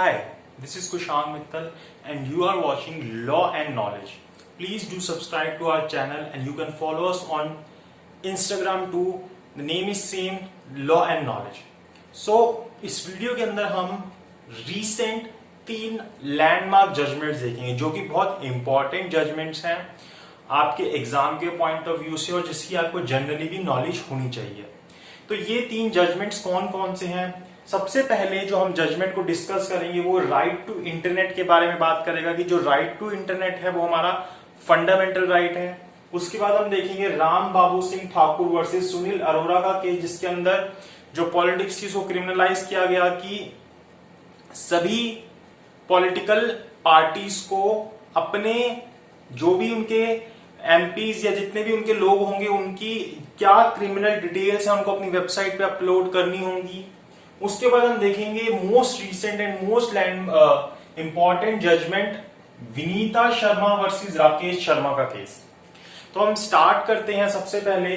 Hi, this is Kushan Mittal and you are watching Law and Knowledge. Please do subscribe to our channel and you can follow us on Instagram too. The name is same, Law and Knowledge. So इस video के अंदर हम recent 3 landmark judgments देखेंगे जो कि बहुत important judgments हैं आपके एग्जाम के पॉइंट ऑफ व्यू से और जिसकी आपको जनरली भी नॉलेज होनी चाहिए। तो ये 3 जजमेंट्स कौन कौन से हैं? सबसे पहले जो हम जजमेंट को डिस्कस करेंगे वो राइट टू इंटरनेट के बारे में बात करेगा कि जो राइट टू इंटरनेट है वो हमारा फंडामेंटल राइट है। उसके बाद हम देखेंगे राम बाबू सिंह ठाकुर वर्सेस सुनील अरोड़ा का केस, जिसके अंदर जो पॉलिटिक्स की उसको क्रिमिनलाइज किया गया कि सभी पॉलिटिकल पार्टीज को अपने जो भी उनके एमपीज या जितने भी उनके लोग होंगे उनकी क्या क्रिमिनल डिटेल्स है उनको अपनी वेबसाइट पे अपलोड करनी होंगी। उसके बाद हम देखेंगे most recent and most important judgement Vinita Sharma versus Rakesh Sharma का केस। तो हम स्टार्ट करते हैं सबसे पहले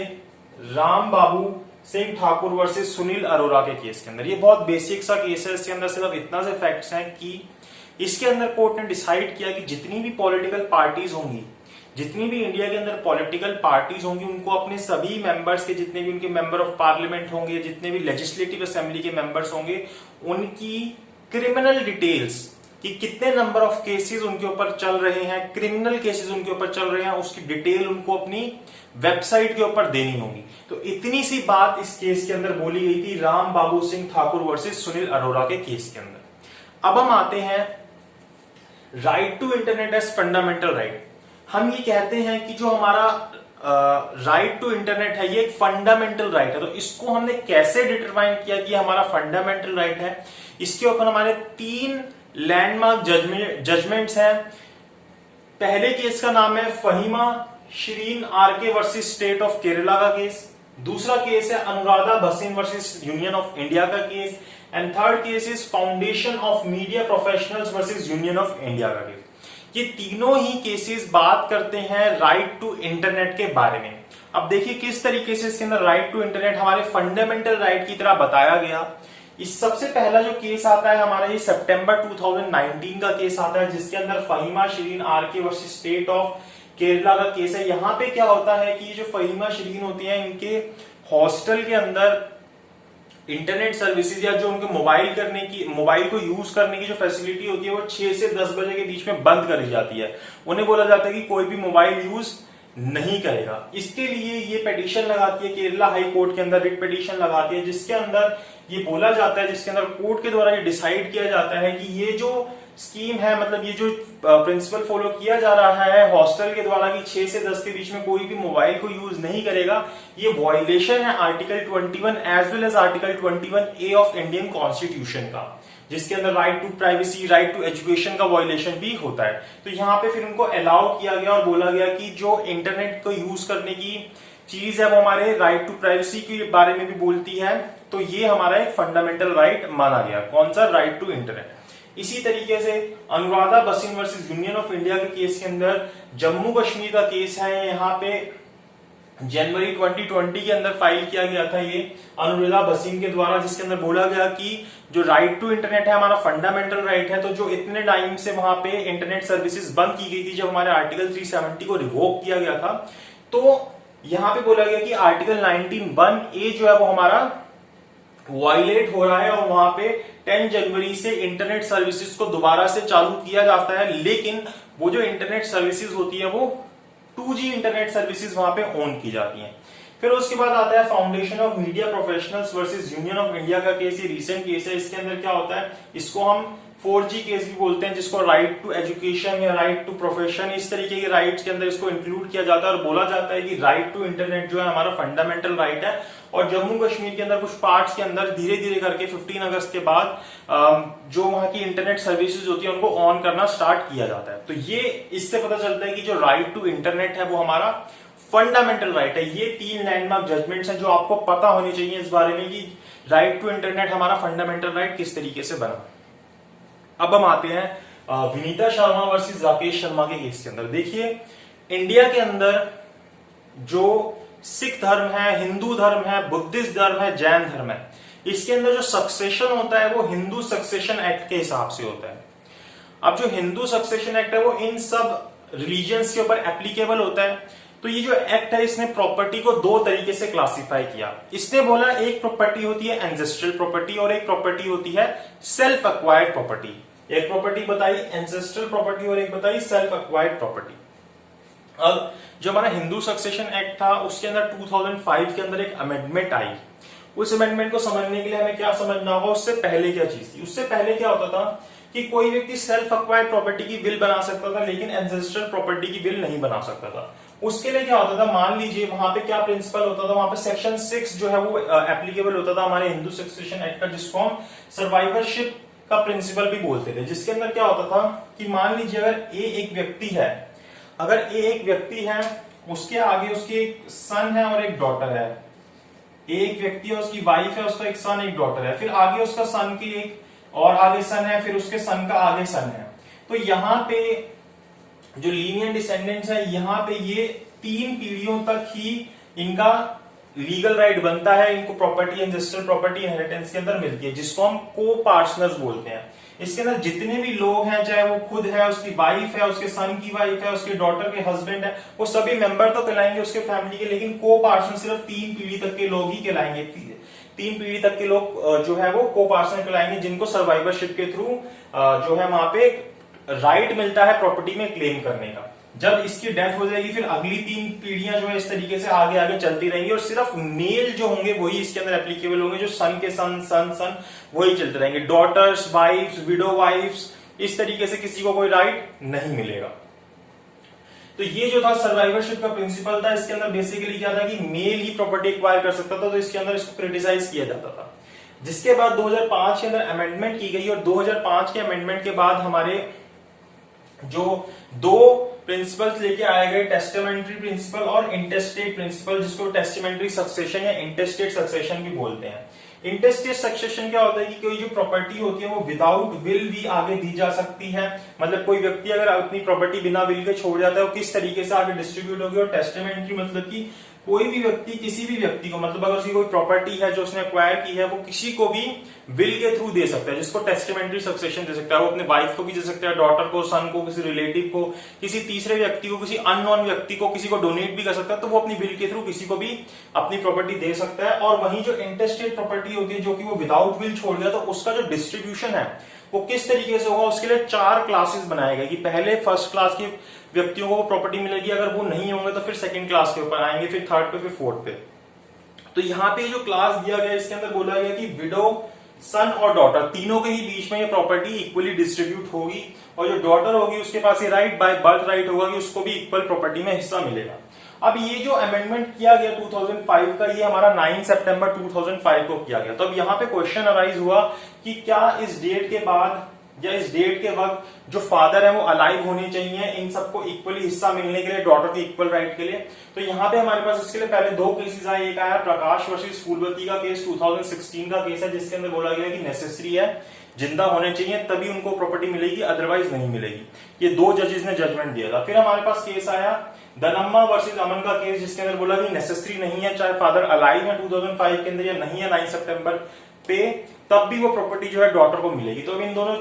राम बाबू सिंह ठाकुर वर्सेस सुनील अरोड़ा के केस के अंदर। ये बहुत बेसिक सा केस है, इसके अंदर सिर्फ इतना से फैक्ट्स हैं कि इसके अंदर कोर्ट ने डिसाइड किया कि जितनी भी पॉलिटिकल पार्टीज होंगी, जितनी भी इंडिया के अंदर पॉलिटिकल पार्टीज होंगी, उनको अपने सभी मेंबर्स के जितने भी उनके मेंबर ऑफ पार्लियामेंट होंगे, जितने भी लेजिस्लेटिव असेंबली के मेंबर्स होंगे, उनकी क्रिमिनल डिटेल्स कि कितने नंबर ऑफ केसेस उनके ऊपर चल रहे हैं, क्रिमिनल केसेस उनके ऊपर चल रहे हैं, उसकी डिटेल उनको अपनी वेबसाइट के ऊपर देनी होगी। तो इतनी सी बात इस केस के अंदर बोली गई थी राम बाबू सिंह ठाकुर वर्सेस सुनील अरोड़ा के केस के अंदर। अब हम आते हैं right to internet as fundamental right. हम ये कहते हैं कि जो हमारा राइट टू इंटरनेट है ये एक फंडामेंटल राइट है। तो इसको हमने कैसे डिटरमाइन किया कि हमारा फंडामेंटल राइट है? इसके ऊपर हमारे 3 लैंडमार्क जजमेंट्स हैं। पहले केस का नाम है Faheema Shirin RK versus state of Kerala का केस। दूसरा केस है Anuradha Bhasin versus union of India का case. And third case is foundation of media professionals versus union of India का केस। ये तीनों ही केसेस बात करते हैं राइट टू इंटरनेट के बारे में। अब देखिए किस तरीके से इसके अंदर राइट टू इंटरनेट हमारे फंडामेंटल राइट की तरह बताया गया। इस सबसे पहला जो केस आता है हमारा ये सितंबर 2019 का केस आता है, जिसके अंदर Fahima Shirin RK versus state of Kerala का केस है। यहाँ पे क्या होता है कि जो फहीमा शिरीन होती है इनके हॉस्टल के अंदर इंटरनेट सर्विसेज या जो उनके मोबाइल को यूज करने की जो फैसिलिटी होती है वो 6 से 10 बजे के बीच में बंद करी जाती है। उन्हें बोला जाता है कि कोई भी मोबाइल यूज नहीं करेगा। इसके लिए ये पिटीशन लगाती है केरला हाई कोर्ट के अंदर, रिट पिटीशन लगाती है, जिसके अंदर ये बोला जाता है, जिसके अंदर कोर्ट के द्वारा ये डिसाइड किया जाता है कि ये जो स्कीम है, मतलब ये जो प्रिंसिपल फॉलो किया जा रहा है हॉस्टल के द्वारा कि 6 से 10 के बीच में कोई भी मोबाइल को यूज नहीं करेगा, ये वायलेशन है article 21 as well as article 21A of Indian constitution का, जिसके अंदर right to privacy, right to education का वायलेशन भी होता है। तो यहाँ पे फिर उनको अलाउ किया गया और बोला गया कि जो इंटरनेट को यूज करने की चीज है वो हमारे राइट टू प्राइवेसी के बारे में भी बोलती है। तो ये हमारा एक फंडामेंटल राइट माना गया। कौन सा? Right to internet. इसी तरीके से Anuradha Bhasin versus union of India के केस के अंदर जम्मू कश्मीर का केस है। यहाँ पे जनवरी 2020 के अंदर फाइल किया गया था ये अनुराधा भसीन के द्वारा, जिसके अंदर बोला गया कि जो राइट टू इंटरनेट है हमारा फंडामेंटल राइट है। तो जो इतने टाइम से वहां पे इंटरनेट सर्विसेज बंद की गई थी, जब हमारे आर्टिकल 370 को रिवोक किया गया था, तो यहां पे बोला गया कि आर्टिकल 19(1)A जो है वो हमारा वायलेट हो रहा है और वहां पे 10 जनवरी से इंटरनेट सर्विसेज को दोबारा से चालू किया जाता है। लेकिन वो जो इंटरनेट सर्विसेज होती है वो 2G इंटरनेट सर्विसेज वहां पे ऑन की जाती हैं। फिर उसके बाद आता है foundation of media professionals versus union of India का केस। ये रिसेंट केस है। इसके अंदर क्या होता है, इसको हम 4G केस भी बोलते हैं, जिसको राइट टू एजुकेशन या राइट टू प्रोफेशन, इस तरीके के राइट्स के अंदर इसको इंक्लूड किया जाता है और बोला जाता है कि राइट टू इंटरनेट जो है हमारा फंडामेंटल राइट है। और जम्मू कश्मीर के अंदर कुछ पार्ट्स के अंदर धीरे धीरे करके 15 अगस्त के बाद जो वहां की इंटरनेट सर्विसेज होती है उनको ऑन करना स्टार्ट किया जाता है। तो ये इससे पता चलता है कि जो राइट टू इंटरनेट है वो हमारा फंडामेंटल राइट है। ये 3 लैंडमार्क जजमेंट्स हैं जो आपको पता होनी चाहिए इस बारे में कि राइट टू इंटरनेट हमारा फंडामेंटल राइट किस तरीके से बना। अब हम आते हैं विनीता शर्मा वर्सेस राकेश शर्मा के केस के अंदर। देखिए इंडिया के अंदर जो सिख धर्म है, हिंदू धर्म है, बुद्धिस्ट धर्म है, जैन धर्म है, इसके अंदर जो सक्सेशन होता है वो हिंदू सक्सेशन एक्ट के हिसाब से होता है। अब जो हिंदू सक्सेशन एक्ट है वो इन सब रिलीजियंस के ऊपर एप्लीकेबल होता है। तो ये जो एक्ट है इसने प्रॉपर्टी को दो तरीके से क्लासिफाई किया। इसने बोला एक प्रॉपर्टी होती है एंसेस्ट्रल प्रॉपर्टी और एक प्रॉपर्टी होती है सेल्फ एक्वायर्ड प्रॉपर्टी। एक प्रॉपर्टी बताई एंसेस्ट्रल प्रॉपर्टी और एक बताई सेल्फ एक्वायर्ड प्रॉपर्टी। अब जो हमारा हिंदू सक्सेशन एक्ट था उसके अंदर 2005 के अंदर एक अमेंडमेंट आई। उस अमेंडमेंट को समझने के लिए हमें क्या समझना होगा, उससे पहले क्या चीज थी। उससे पहले क्या होता था कि कोई व्यक्ति सेल्फ एक्वायर्ड प्रॉपर्टी की विल बना सकता था लेकिन एंसेस्ट्रल प्रॉपर्टी की विल नहीं बना सकता था। उसके लिए क्या होता था, मान लीजिए वहां पे क्या प्रिंसिपल होता था, वहां पे सेक्शन 6 जो है वो एप्लीकेबल होता था हमारे हिंदू सक्सेशन एक्ट का, जिसको हम सर्वाइवरशिप का प्रिंसिपल भी बोलते थे। जिसके अंदर क्या होता था कि मान लीजिए अगर ए एक व्यक्ति है, अगर ए एक व्यक्ति है, उसके आगे उसके एक सन है और एक डॉटर है। एक व्यक्ति है, उसकी वाइफ है, उसका एक सन एक डॉटर है, फिर आगे उसका सन की एक और आगे सन है, फिर उसके सन का आगे सन है। तो यहाँ पे जो लीनियर डिसेंडेंट्स है, यहाँ पे ये 3 पीढ़ियों तक ही इनका लीगल राइट बनता है, इनको प्रॉपर्टी एंसेस्ट्रल प्रॉपर्टी इनहेरिटेंस के अंदर मिलती है, जिसको हम को पार्टनर्स बोलते हैं। इसके अंदर जितने भी लोग हैं, चाहे वो खुद है, उसकी वाइफ है, उसके सन की वाइफ है, उसके डॉटर के हस्बैंड है, वो सभी मेंबर तो कहलाएंगे उसके फैमिली के, लेकिन को पार्टनर सिर्फ 3 पीढ़ी तक के लोग ही कहलाएंगे। 3 पीढ़ी तक के लोग जो है वो को पार्टनर कहलाएंगे, जिनको सर्वाइवरशिप के थ्रू जो है वहां पे राइट मिलता है प्रॉपर्टी में क्लेम करने का। जब इसकी डेथ हो जाएगी फिर अगली 3 पीढ़ियां जो है इस तरीके से आगे आगे चलती रहेंगी और सिर्फ मेल जो होंगे वही इसके अंदर एप्लीकेबल होंगे, जो सन के सन सन सन वही चलते रहेंगे। डॉटर्स, वाइफ्स, विडो वाइफ्स, इस तरीके से किसी को कोई राइट नहीं मिलेगा। तो ये जो था सर्वाइवरशिप का प्रिंसिपल था, इसके अंदर बेसिकली क्या था कि मेल ही प्रॉपर्टी एक्वायर कर सकता था, तो इसके अंदर इसको क्रिटिसाइज किया जाता था। जिसके बाद 2005 के अंदर अमेंडमेंट की गई और 2005 के अमेंडमेंट के बाद हमारे जो 2 प्रिंसिपल्स लेके आए गए, टेस्टामेंट्री प्रिंसिपल और इंटेस्टेट प्रिंसिपल, जिसको टेस्टामेंट्री सक्सेशन या इंटेस्टेट सक्सेशन भी बोलते हैं। इंटेस्टेट सक्सेशन क्या होता है कि कोई जो प्रॉपर्टी होती है वो विदाउट विल भी आगे दी जा सकती है। मतलब कोई व्यक्ति अगर अपनी प्रॉपर्टी बिना विल के छोड़ जाता है वो किस तरीके से आगे डिस्ट्रीब्यूट होगी। और टेस्टामेंट्री मतलब कि कोई भी व्यक्ति किसी भी व्यक्ति को, मतलब अगर उसकी कोई प्रॉपर्टी है जो उसने एक्वायर की है, वो किसी को भी विल के थ्रू दे सकता है, जिसको टेस्टामेंट्री सक्सेशन दे सकता है। वो अपने वाइफ को भी दे सकता है, डॉटर को, सन को, किसी रिलेटिव को, किसी तीसरे व्यक्ति को, किसी अननोन व्यक्ति को, किसी को डोनेट भी कर सकता है। तो वो अपनी विल के थ्रू किसी को भी अपनी प्रॉपर्टी दे सकता है। और वहीं जो इंटेस्टेट प्रॉपर्टी होती है जो कि वो विदाउट विल छोड़ गया, तो उसका जो डिस्ट्रीब्यूशन है वो किस तरीके से होगा, उसके लिए 4 क्लासेस बनाए गए कि पहले फर्स्ट क्लास के व्यक्तियों को प्रॉपर्टी मिलेगी, अगर वो नहीं होंगे तो फिर सेकंड क्लास के ऊपर आएंगे, फिर थर्ड पे, फिर फोर्थ पे। तो यहाँ पे जो क्लास दिया गया इसके अंदर बोला गया कि विडो, सन और डॉटर तीनों के ही बीच में ये प्रॉपर्टी इक्वली डिस्ट्रीब्यूट होगी, और जो डॉटर होगी उसके पास ये राइट बाय बर्थ राइट होगा कि उसको भी इक्वल प्रॉपर्टी में हिस्सा मिलेगा। अब ये जो अमेंडमेंट किया गया 2005 का, ये हमारा 9 सितंबर 2005 को किया गया। तो अब यहाँ पे क्वेश्चन अराइज हुआ कि क्या इस डेट के बाद या इस डेट के वक्त जो फादर है वो अलाइव होने चाहिए इन सबको इक्वली हिस्सा मिलने के लिए, डॉटर के इक्वल राइट के लिए। तो यहाँ पे हमारे पास इसके लिए पहले 2 केसेस आए। एक आया प्रकाश वर्सेस फूलवती का केस, 2016 का केस है, जिसके अंदर बोला गया कि नेसेसरी है, जिंदा होने चाहिए तभी उनको प्रॉपर्टी मिलेगी, अदरवाइज नहीं मिलेगी। ये 2 जजेस ने जजमेंट दिया था। फिर हमारे पास केस आया धनम्मा वर्सेस अमन का केस, जिसके अंदर बोला कि नेसेसरी नहीं है, चाहे फादर अलाइव है 2005 के अंदर या नहीं है 9 सितंबर पे, तब भी वो प्रॉपर्टी जो है डॉटर को मिलेगी। तो इन दोनों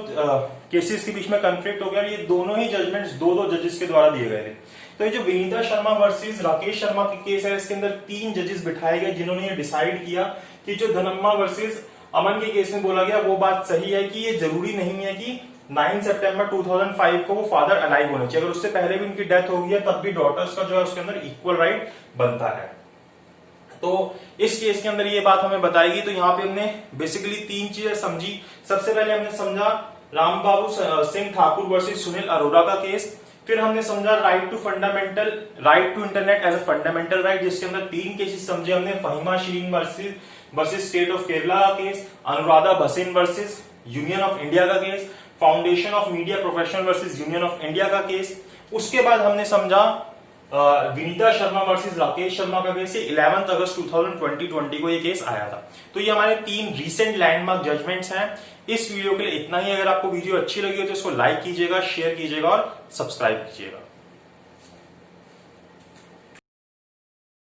केसेस के बीच में कंफ्लिक्ट हो गया। ये दोनों ही जजमेंट्स 2 जजेस के द्वारा दिए गए थे। तो ये जो विनीता शर्मा वर्सेस राकेश शर्मा के केस है, इसके अंदर 3 जजेस बिठाए गए जिन्होंने ये डिसाइड किया कि जो धनम्मा वर्सेस अमन के केस में बोला गया वो बात सही है कि ये जरूरी नहीं है कि 9 सितंबर 2005 को वो फादर अलाइव होने चाहिए, अगर उससे पहले भी उनकी डेथ हो गई है तब भी डॉटर्स का जो है उसके अंदर इक्वल राइट बनता है। तो इस केस के अंदर ये बात हमें बताएगी। तो यहाँ पे हमने बेसिकली 3 चीजें समझी। सबसे पहले हमने समझा रामबाबू सिंह ठाकुर वर्सेस सुनील अरोड़ा का केस। फिर हमने समझा right to internet as a fundamental right, जिसके अंदर 3 केसेस समझे हमने। Faheema Shireen versus state of Kerala का case, Anuradha Bhasin versus union of India का case, foundation of media professional versus union of India का केस। उसके बाद हमने समझा विनीता शर्मा वर्सेस राकेश शर्मा का केस। 11 अगस्त 2020 को ये केस आया था। तो ये हमारे 3 रीसेंट लैंडमार्क जजमेंट्स हैं। इस वीडियो के लिए इतना ही। अगर आपको वीडियो अच्छी लगी हो तो इसको लाइक कीजिएगा, शेयर कीजिएगा और सब्सक्राइब कीजिएगा।